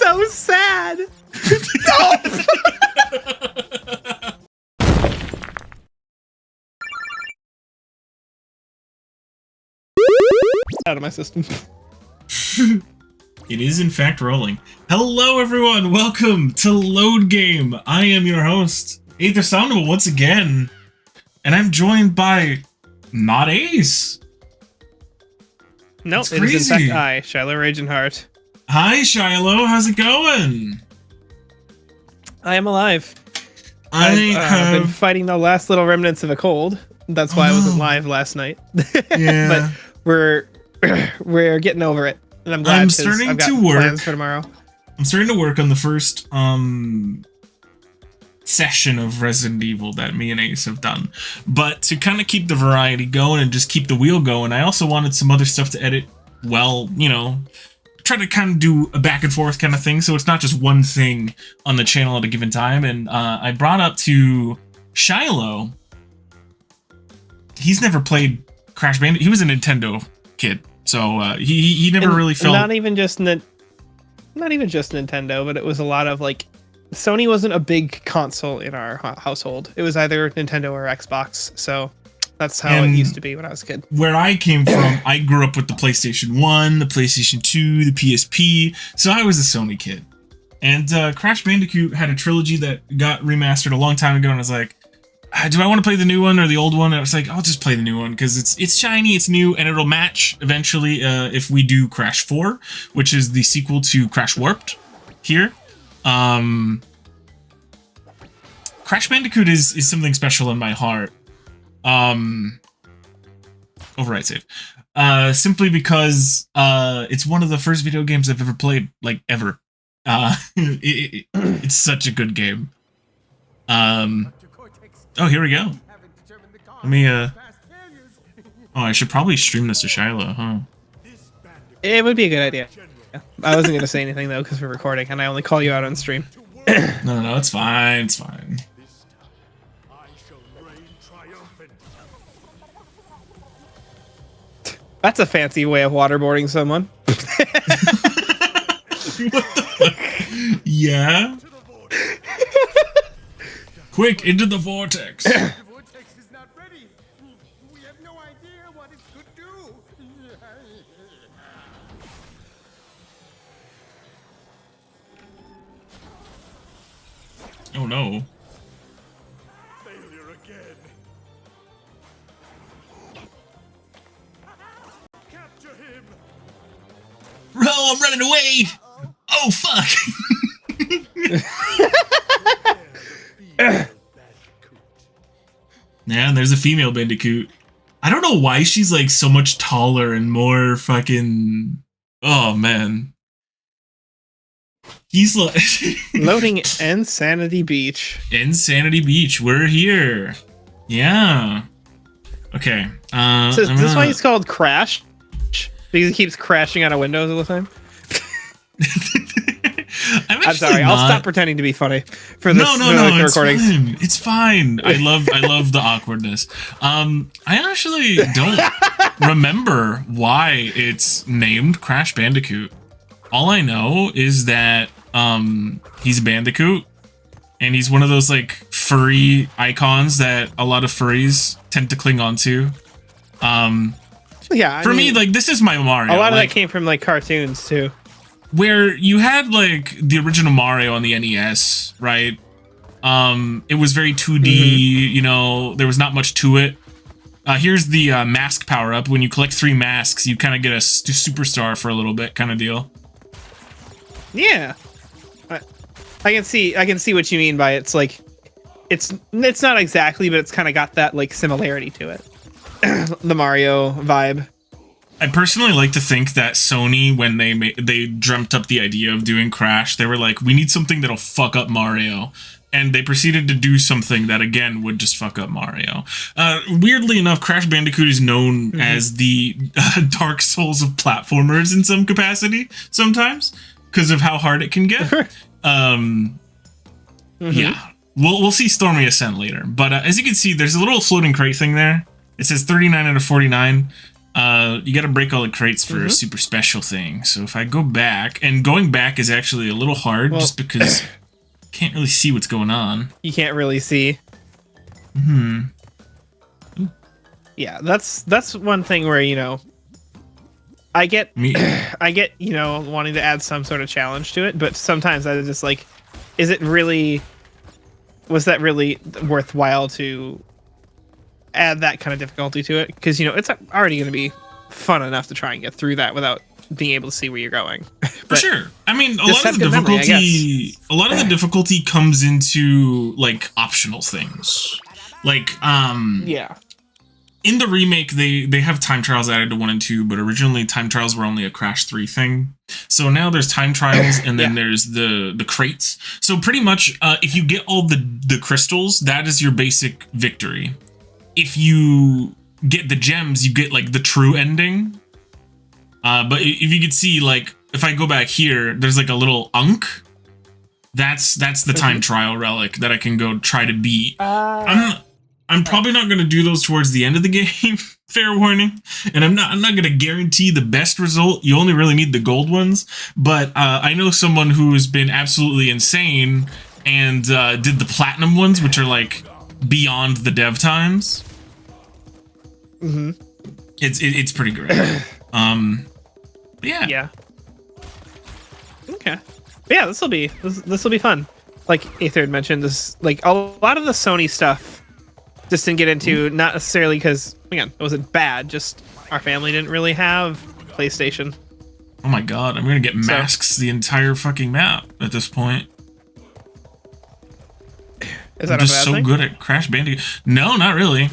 so sad. Out of my system. It is in fact rolling. Hello everyone, welcome to Load Game. I am your host, Aether Soundable once again, and I'm joined by not Ace. Nope, it is in fact I, Shiloh Ragenheart. Hi Shiloh, how's it going? I am alive. I've been fighting the last little remnants of a cold. That's why I wasn't live last night. Yeah. But we're getting over it. And I'm glad I'm starting I've got to work. plans for tomorrow. I'm starting to work on the first session of Resident Evil that me and Ace have done. But to kind of keep the variety going and just keep the wheel going, I also wanted some other stuff to edit. Well, you know, try to kind of do a back and forth kind of thing, so it's not just one thing on the channel at a given time. And I brought up to Shiloh. He's never played Crash Bandicoot. He was a Nintendo kid, so he never really felt. Not even just Nintendo, but it was a lot of like. Sony wasn't a big console in our household. It was either Nintendo or Xbox. So that's how it used to be when I was a kid. Where I came from, I grew up with the PlayStation 1, the PlayStation 2, the PSP. So I was a Sony kid. And Crash Bandicoot had a trilogy that got remastered a long time ago. And I was like, do I want to play the new one or the old one? And I was like, I'll just play the new one because it's shiny, it's new, and it'll match eventually if we do Crash 4, which is the sequel to Crash Warped here. Crash Bandicoot is something special in my heart. Override save. Simply because it's one of the first video games I've ever played, like ever. It's such a good game. Oh, here we go. Let me oh, I should probably stream this to Shiloh, huh? It would be a good idea. I wasn't gonna say anything though because we're recording, and I only call you out on stream. No, it's fine. It's fine. That's a fancy way of waterboarding someone. What the fuck? Yeah. Quick, into the vortex. The vortex is not ready. We have no idea what it could do. Oh no. Failure again. Capture him. Oh, I'm running away. Oh fuck. Yeah, there's a female Bandicoot. I don't know why she's like so much taller and more fucking. Oh man. He's like Loading Insanity Beach. Insanity Beach. We're here. Yeah. Okay. So is this why he's called Crash? Because he keeps crashing out of windows all the time. I'm sorry. I'll stop pretending to be funny for this. No, it's fine. It's fine. I love the awkwardness. I actually don't remember why it's named Crash Bandicoot. All I know is that he's a Bandicoot, and he's one of those like furry icons that a lot of furries tend to cling on to. Yeah. For me, like this is my Mario. A lot of that came from like cartoons too. Where you had like the original Mario on the NES, right? It was very 2D, you know, there was not much to it. Here's the mask power up. When you collect 3 masks, you kind of get a superstar for a little bit kind of deal. Yeah. I can see what you mean by it's like it's not exactly, but it's kind of got that like similarity to it. The Mario vibe. I personally like to think that Sony, when they dreamt up the idea of doing Crash, they were like, we need something that'll fuck up Mario. And they proceeded to do something that, again, would just fuck up Mario. Weirdly enough, Crash Bandicoot is known as the Dark Souls of platformers in some capacity, sometimes, because of how hard it can get. Yeah. We'll see Stormy Ascent later. But as you can see, there's a little floating crate thing there. It says 39 out of 49. you got to break all the crates for a super special thing. So if I go back, and going back is actually a little hard just because I can't really see what's going on. You can't really see. Yeah, that's one thing where, you know, I get you know, wanting to add some sort of challenge to it, but sometimes I just like, was that really worthwhile to add that kind of difficulty to it? Because, you know, it's already going to be fun enough to try and get through that without being able to see where you're going. For sure. I mean, a lot of the difficulty comes into like optional things. Like yeah. In the remake, they have time trials added to 1 and 2, but originally time trials were only a Crash 3 thing. So now there's time trials, and then there's the crates. So pretty much, if you get all the crystals, that is your basic victory. If you get the gems, you get like the true ending. But if you could see, like, if I go back here, there's like a little unk. That's the time trial relic that I can go try to beat. I'm probably not going to do those towards the end of the game, fair warning. And I'm not going to guarantee the best result. You only really need the gold ones. But I know someone who has been absolutely insane and did the platinum ones, which are like beyond the dev times. It's pretty great. Yeah. Yeah. Okay. But yeah, this will be fun. Like Aether had mentioned, this like a lot of the Sony stuff just didn't get into, not necessarily because, again, it wasn't bad, just our family didn't really have PlayStation. Oh my god, I'm gonna get masks the entire fucking map at this point. Is that I'm just so good at Crash Bandicoot. No, not really.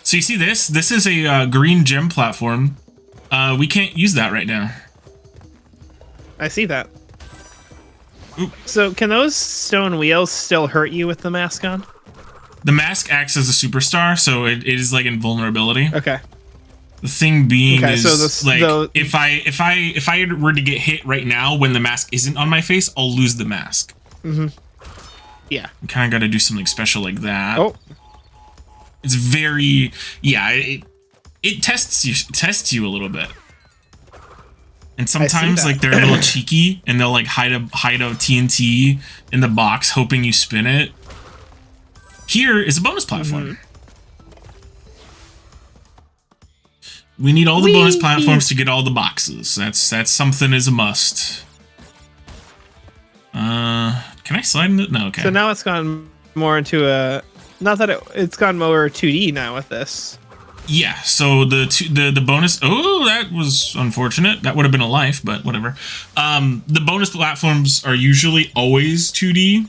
So you see this? This is a green gem platform. We can't use that right now. I see that. Oop. So can those stone wheels still hurt you with the mask on? The mask acts as a superstar, so it is like invulnerability. Okay. The thing being is, so like, if I were to get hit right now when the mask isn't on my face, I'll lose the mask. Yeah. You kind of got to do something special like that. Oh. It's very, yeah. It tests you a little bit. And sometimes like they're a little cheeky and they'll like hide a TNT in the box, hoping you spin it. Here is a bonus platform. We need all the bonus platforms to get all the boxes. That's something is a must. Can I slide in it? No, okay. So now it's gone more into a, not that it's gone more 2D now with this. Yeah, so the bonus, oh, that was unfortunate. That would have been a life, but whatever. The bonus platforms are usually always 2D.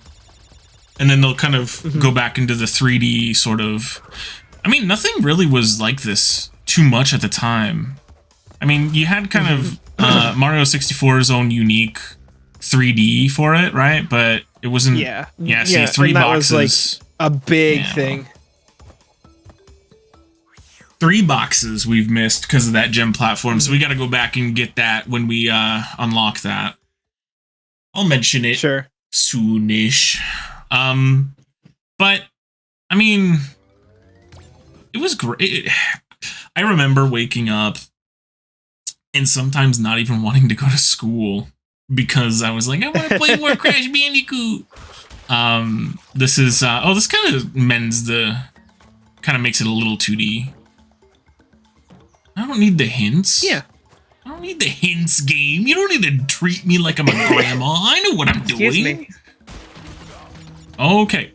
And then they'll kind of go back into the 3D sort of... I mean, nothing really was like this too much at the time. I mean, you had kind of Mario 64's own unique 3D for it, right? But it wasn't... Yeah, see, 3 boxes... was like a big thing. 3 boxes we've missed because of that gem platform, so we got to go back and get that when we unlock that. I'll mention it soonish. But I mean, it was great. I remember waking up and sometimes not even wanting to go to school because I was like, I want to play more Crash Bandicoot. This is this kind of makes it a little 2D. I don't need the hints. Yeah. I don't need the hints, game. You don't need to treat me like I'm a grandma. I know what I'm doing. Excuse me. Okay.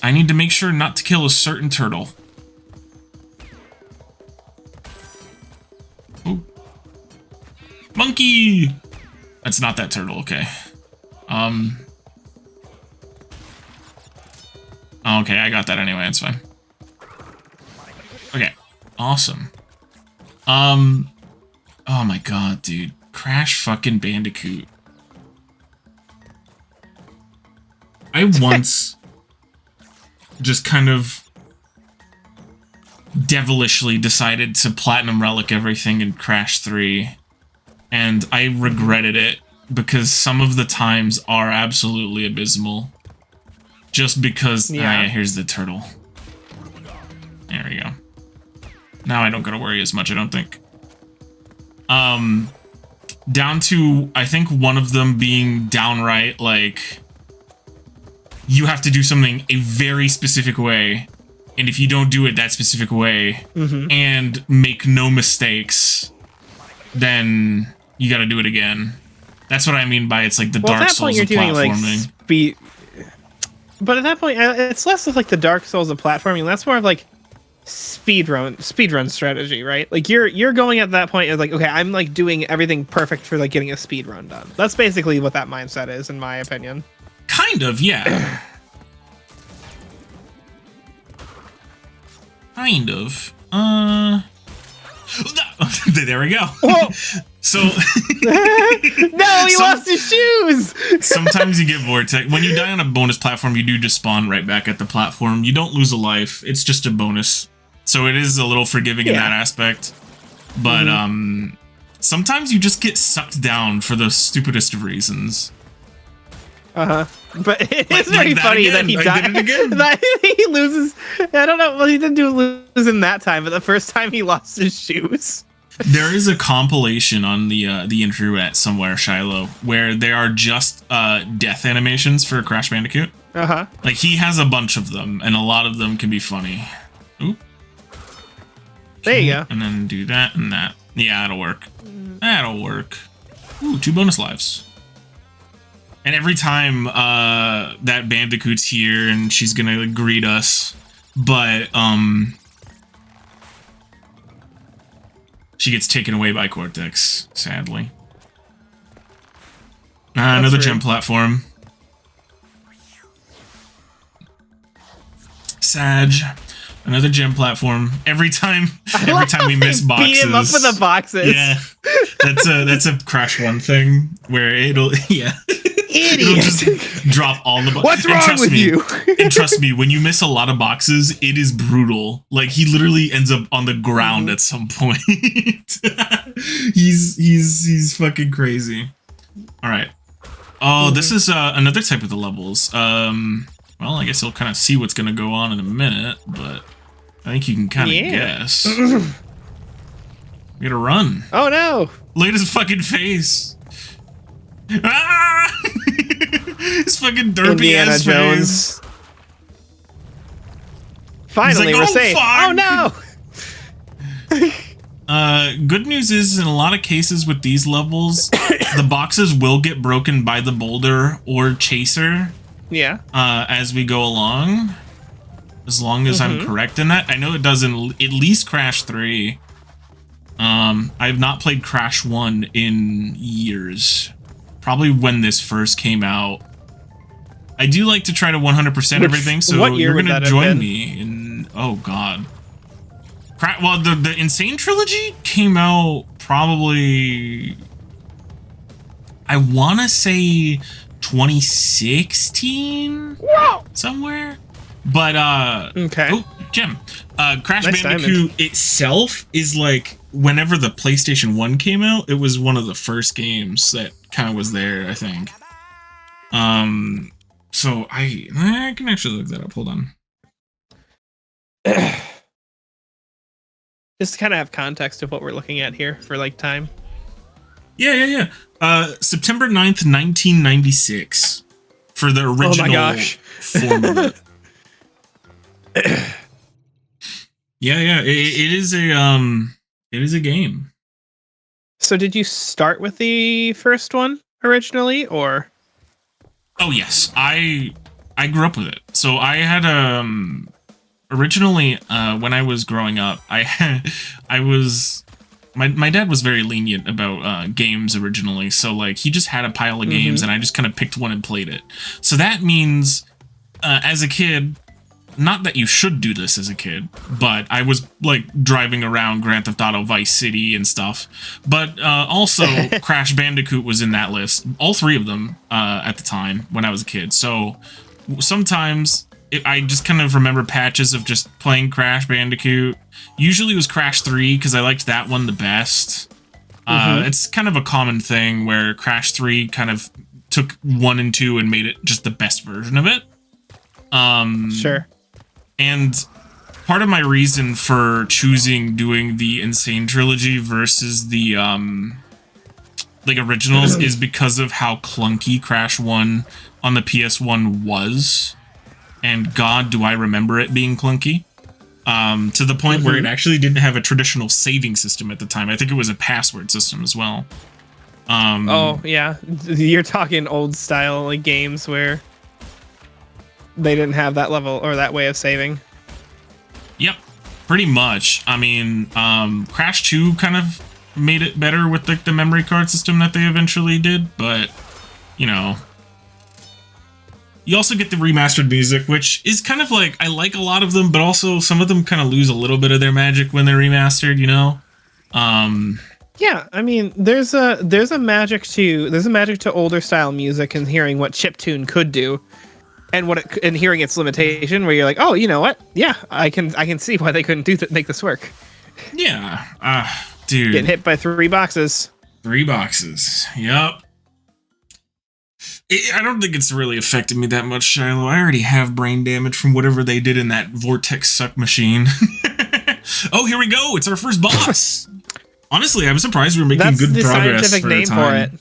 I need to make sure not to kill a certain turtle. Ooh. Monkey! That's not that turtle, okay. Okay, I got that anyway, it's fine. Okay, awesome. Oh my god, dude. Crash fucking Bandicoot. I once just kind of devilishly decided to platinum relic everything in Crash 3, and I regretted it because some of the times are absolutely abysmal. Just because... here's the turtle. There we go. Now I don't gotta worry as much, I don't think. Down to, I think, one of them being downright, like, you have to do something a very specific way, and if you don't do it that specific way, and make no mistakes, then you gotta do it again. That's what I mean by it's like the Dark Souls of platforming. Like but at that point, it's less of like the Dark Souls of platforming. That's more of like speedrun strategy, right? Like you're going at that point as like, okay, I'm like doing everything perfect for like getting a speed run done. That's basically what that mindset is, in my opinion. Kind of, yeah. Kind of. There we go. So no, he lost his shoes. Sometimes you get vortex. When you die on a bonus platform, you do just spawn right back at the platform. You don't lose a life. It's just a bonus. So it is a little forgiving in that aspect. But sometimes you just get sucked down for the stupidest of reasons. But it is very funny that he died. That he loses. I don't know. Well, he didn't lose in that time, but the first time he lost his shoes. There is a compilation on the internet somewhere, Shiloh, where there are just death animations for Crash Bandicoot. Like, he has a bunch of them, and a lot of them can be funny. Oop. There you go. And then do that and that. Yeah, that'll work. That'll work. Ooh, 2 bonus lives. And every time that Bandicoot's here and she's gonna greet us, but she gets taken away by Cortex, sadly. Another gem platform. Sag. Another gem platform. Every time we miss boxes. Beat him up with the boxes. Yeah. That's a Crash 1 thing where it'll It'll just drop all the boxes. What's wrong with you? And trust me, when you miss a lot of boxes, it is brutal. Like, he literally ends up on the ground at some point. he's fucking crazy. All right. Oh, this is another type of the levels. Well, I guess I'll kind of see what's gonna go on in a minute, but I think you can kind of guess. We gotta run. Oh no! Look at his fucking face. Ah! His fucking derpy Indiana ass Jones. face. Finally, like, we're safe. Fuck. Oh no! Good news is, in a lot of cases with these levels, the boxes will get broken by the boulder or chaser. Yeah. As we go along, as long as I'm correct in that. I know it does in at least Crash 3. I've not played Crash 1 in years. Probably when this first came out. I do like to try to 100% everything, so you're gonna join me in. Oh god. Well, the N-Sane Trilogy came out probably, I want to say 2016 somewhere, but okay. Oh, gem. Crash Nice Bandicoot diamond. itself is like, whenever the PlayStation 1 came out, it was one of the first games that kind of was there, I think. So I can actually look that up. Hold on. Just to kind of have context of what we're looking at here for like time. Yeah. September 9th, 1996 for the original form of it. Yeah. It is a game. So did you start with the first one originally, or? Oh yes, I grew up with it. So I had originally when I was growing up, my dad was very lenient about games originally. So like, he just had a pile of games and I just kind of picked one and played it. So that means as a kid, not that you should do this as a kid, but I was like driving around Grand Theft Auto Vice City and stuff. But also Crash Bandicoot was in that list. All 3 of them at the time when I was a kid. So sometimes I just kind of remember patches of just playing Crash Bandicoot. Usually it was Crash 3 because I liked that one the best. It's kind of a common thing where Crash 3 kind of took 1 and 2 and made it just the best version of it. Sure. And part of my reason for choosing doing the N-Sane Trilogy versus the like originals is because of how clunky Crash 1 on the PS1 was. And God, do I remember it being clunky. To the point where it actually didn't have a traditional saving system at the time. I think it was a password system as well. Oh, yeah. You're talking old style like games where they didn't have that level or that way of saving. Yep, pretty much. I mean, Crash 2 kind of made it better with like the memory card system that they eventually did, but you know, you also get the remastered music, which is kind of like, I like a lot of them, but also some of them kind of lose a little bit of their magic when they're remastered, you know? Yeah, I mean, there's a magic to older style music and hearing what chiptune could do. And hearing its limitation, where you're like, oh, you know what? Yeah, I can see why they couldn't make this work. Yeah, dude. Getting hit by 3 boxes. 3 boxes. Yep. I don't think it's really affected me that much, Shiloh. I already have brain damage from whatever they did in that vortex suck machine. Oh, here we go. It's our first boss. Honestly, I'm surprised we're making good progress. That's the scientific name for it.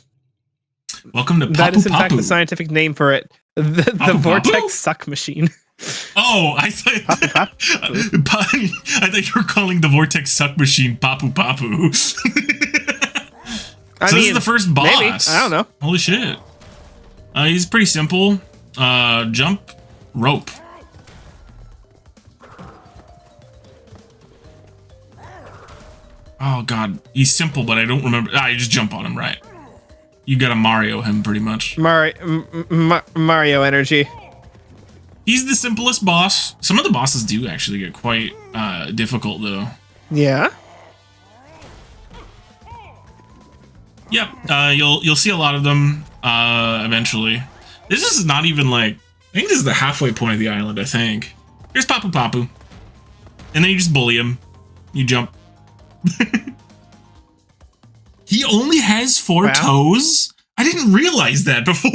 Welcome to Papu That is in fact Papu. the scientific name for it. The vortex suck machine. Oh, I thought I thought you were calling the vortex suck machine Papu Papu. So this is the first boss. Maybe. I don't know. Holy shit. He's pretty simple. Jump, rope. Oh god, he's simple, but I don't remember. You just jump on him, right? You gotta Mario him pretty much. Mario energy. He's the simplest boss. Some of the bosses do actually get quite difficult though. Yeah. Yep. You'll see a lot of them eventually. This is not even like, I think this is the halfway point of the island. I think. Here's Papu Papu, and then you just bully him. You jump. He only has 4 toes? I didn't realize that before.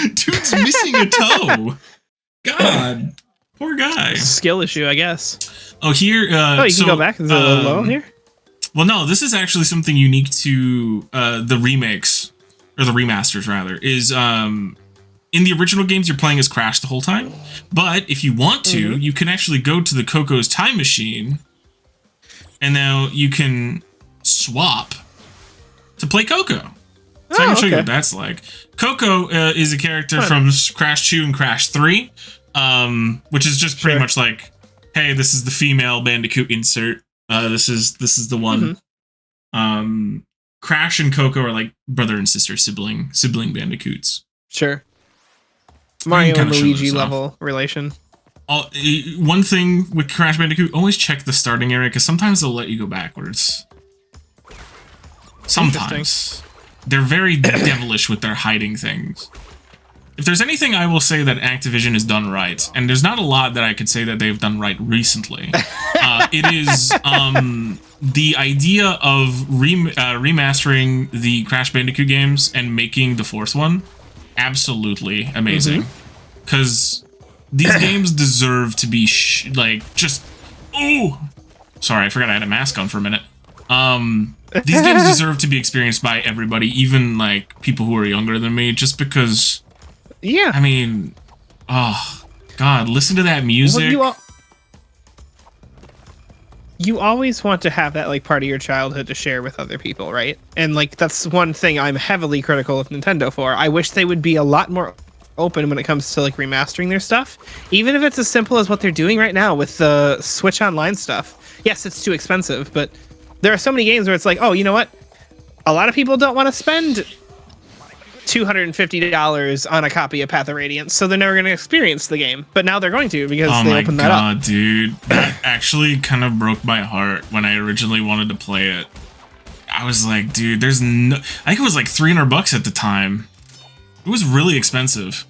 Dude's missing a toe. God. Poor guy. Skill issue, I guess. Oh, here... you can go back to the low here? Well, no, this is actually something unique to the remakes, or the remasters, rather, is in the original games, you're playing as Crash the whole time. But if you want to, you can actually go to the Coco's time machine, and now you can swap to play Coco. So I can show you what that's like. Coco is a character from Crash 2 and Crash 3, which is just pretty much like, hey, this is the female Bandicoot insert. This is the one. Crash and Coco are like brother and sister sibling Bandicoots. Sure. Mario and Luigi level relation. One thing with Crash Bandicoot, always check the starting area, because sometimes they'll let you go backwards. Sometimes. They're very devilish with their hiding things. If there's anything I will say that Activision has done right, and there's not a lot that I could say that they've done right recently, it is the idea of remastering the Crash Bandicoot games and making the 4th one absolutely amazing. Because these games deserve to be just... Oh! Sorry, I forgot I had a mask on for a minute. These games deserve to be experienced by everybody, even like people who are younger than me, just because... Yeah. I mean, oh, God, listen to that music. Well, you always want to have that like part of your childhood to share with other people, right? And like that's one thing I'm heavily critical of Nintendo for. I wish they would be a lot more open when it comes to like remastering their stuff, even if it's as simple as what they're doing right now with the Switch Online stuff. Yes, it's too expensive, but there are so many games where it's like, oh, you know what? A lot of people don't want to spend $250 on a copy of Path of Radiance, so they're never going to experience the game. But now they're going to, because they opened that up. Oh my god, dude. That actually kind of broke my heart when I originally wanted to play it. I was like, dude, there's no... I think it was like $300 at the time. It was really expensive.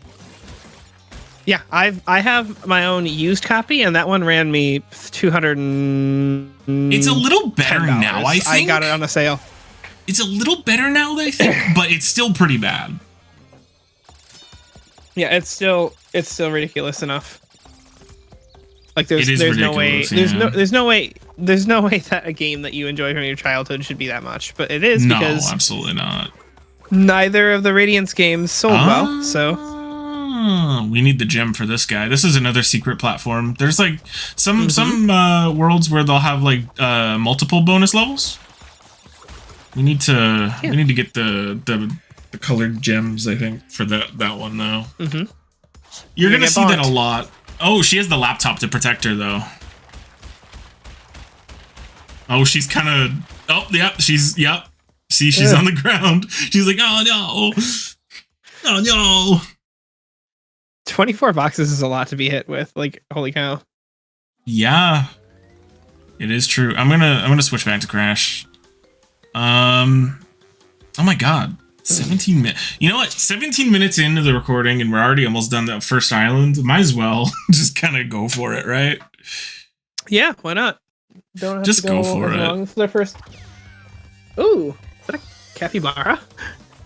Yeah, I have my own used copy, and that one ran me $200. It's a little better now, I think. I got it on a sale. It's a little better now, I think, but it's still pretty bad. Yeah, it's still ridiculous enough. Like there's It is there's no way ridiculous, yeah. there's no way that a game that you enjoyed from your childhood should be that much. But it is No, because absolutely not. neither of the Radiance games sold well. So We need the gem for this guy. This is another secret platform. There's like some worlds where they'll have like multiple bonus levels. We need to get the colored gems, I think, for that one though. You're gonna see that a lot. Oh, she has the laptop to protect her though. Oh, she's kind of. Oh, yep. Yep. See, she's on the ground. She's like, oh no, oh no. 24 boxes is a lot to be hit with. Like, holy cow. Yeah, it is true. I'm gonna switch back to Crash. Oh my god, 17 minutes. You know what? 17 minutes into the recording, and we're already almost done that first island. Might as well just kind of go for it, right? Yeah, why not? Don't have just to go for as it. long. This is our first. Ooh, is that a capybara?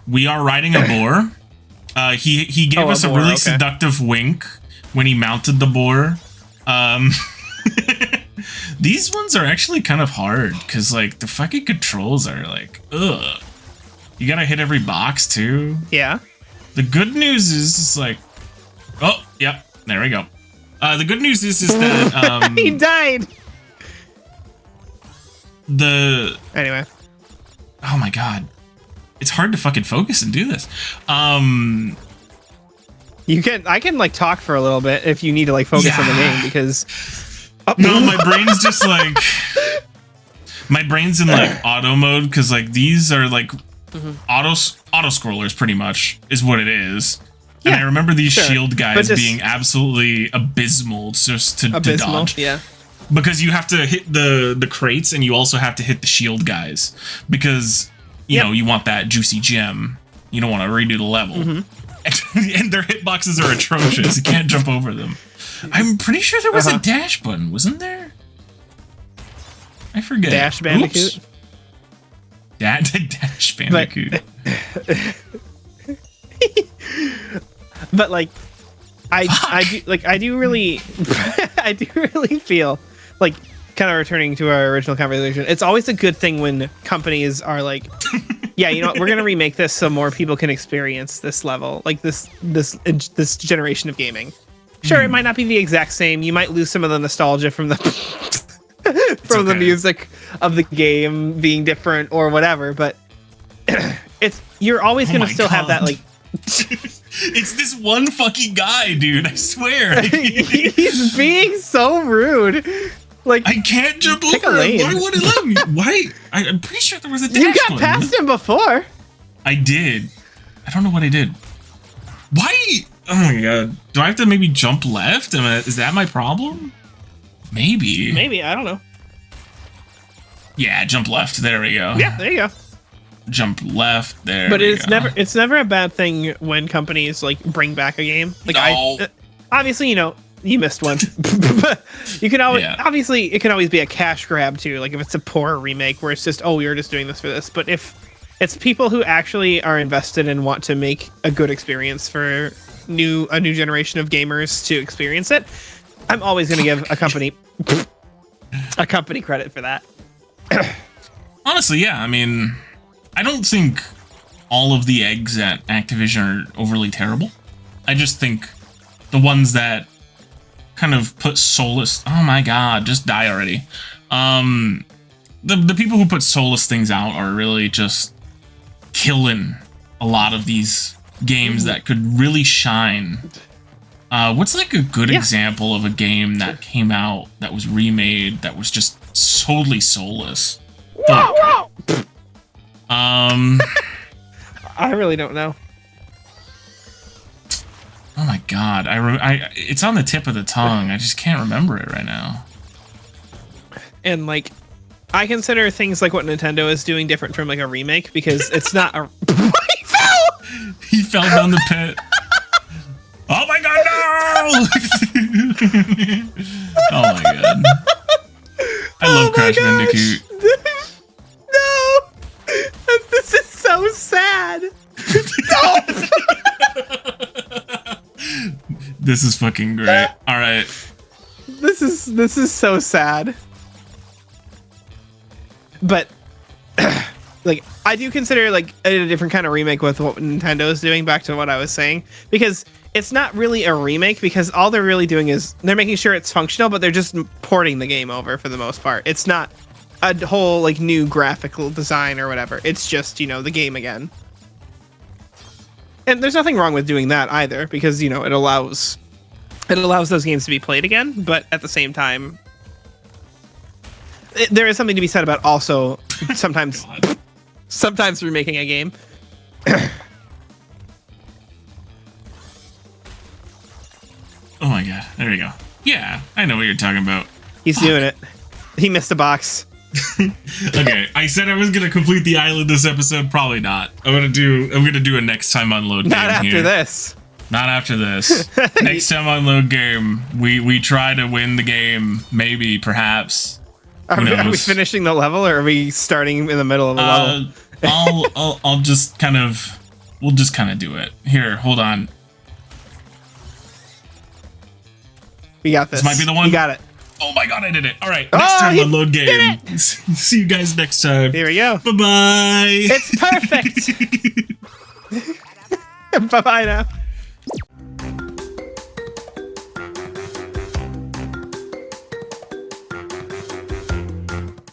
We are riding a boar. He gave us a boar, really okay. seductive wink when he mounted the boar. These ones are actually kind of hard because like the fucking controls are like, ugh. You gotta hit every box too. Yeah. The good news is like, oh yep, there we go. The good news is that He died. Anyway. Oh my god, it's hard to fucking focus and do this. I can like talk for a little bit if you need to like focus on the game because. No, my brain's just like my brain's in like auto mode because like these are like auto scrollers pretty much is what it is. And I remember these shield guys being absolutely abysmal just to dodge. Yeah. Because you have to hit the crates and you also have to hit the shield guys because you know you want that juicy gem. You don't want to redo the level. And their hitboxes are atrocious. You can't jump over them. I'm pretty sure there was a dash button, wasn't there? I forget. Dash Bandicoot. Dash Bandicoot. But like, I do really feel like kind of returning to our original conversation. It's always a good thing when companies are like, yeah, you know what, we're gonna remake this so more people can experience this level, like this generation of gaming. Sure, it might not be the exact same. You might lose some of the nostalgia from the the music of the game being different or whatever, but you're always gonna still have that like. It's this one fucking guy, dude. I swear. He's being so rude. Like I can't jump over him. Why would it let me? Why? I'm pretty sure there was a dash You got button. past him before. I did. I don't know what I did. Why? Oh my god. Do I have to maybe jump left? Is that my problem? Maybe. Maybe, I don't know. Yeah, jump left. There we go. Yeah, there you go. Jump left. There. But we it's go. never a bad thing when companies like bring back a game. Like No. obviously, you know, you missed one. But you can always obviously it can always be a cash grab too. Like if it's a poor remake where it's just, oh, we were just doing this for this. But if it's people who actually are invested and want to make a good experience for a new generation of gamers to experience it, I'm always going to give a company credit for that. Honestly, yeah. I mean, I don't think all of the eggs at Activision are overly terrible. I just think the ones that kind of put soulless. Oh my god, just die already. The people who put soulless things out are really just killing a lot of these games that could really shine. What's like a good example of a game that came out that was remade that was just totally soulless? Whoa! I really don't know. Oh my god, it's on the tip of the tongue. I just can't remember it right now. And like, I consider things like what Nintendo is doing different from like a remake because it's not a. He fell. He fell down the pit. Oh my god, no! Oh my god. I love Crash Bandicoot. No! This is so sad. No! This is fucking great. Alright. this is so sad. But like, I do consider like a different kind of remake with what Nintendo is doing. Back to what I was saying, because it's not really a remake, because all they're really doing is they're making sure it's functional, but they're just porting the game over for the most part. It's not a whole like new graphical design or whatever. It's just, you know, the game again. And there's nothing wrong with doing that either, because, you know, it allows those games to be played again. But at the same time, there is something to be said about also sometimes remaking a game. Oh my god, there we go. Yeah, I know what you're talking about. He's doing it. He missed a box. Okay, I said I was gonna complete the island this episode. Probably not. I'm gonna do a next time unload game. Not after here. this. Not after this. Next time unload game, we try to win the game. Maybe, perhaps. Are we finishing the level, or are we starting in the middle of a level? I'll just kind of, we'll just kind of do it. Here, hold on. We got this. This might be the one. You got it. Oh my god, I did it. All right, next time unload game. See you guys next time. Here we go. Bye-bye. It's perfect. Bye-bye now.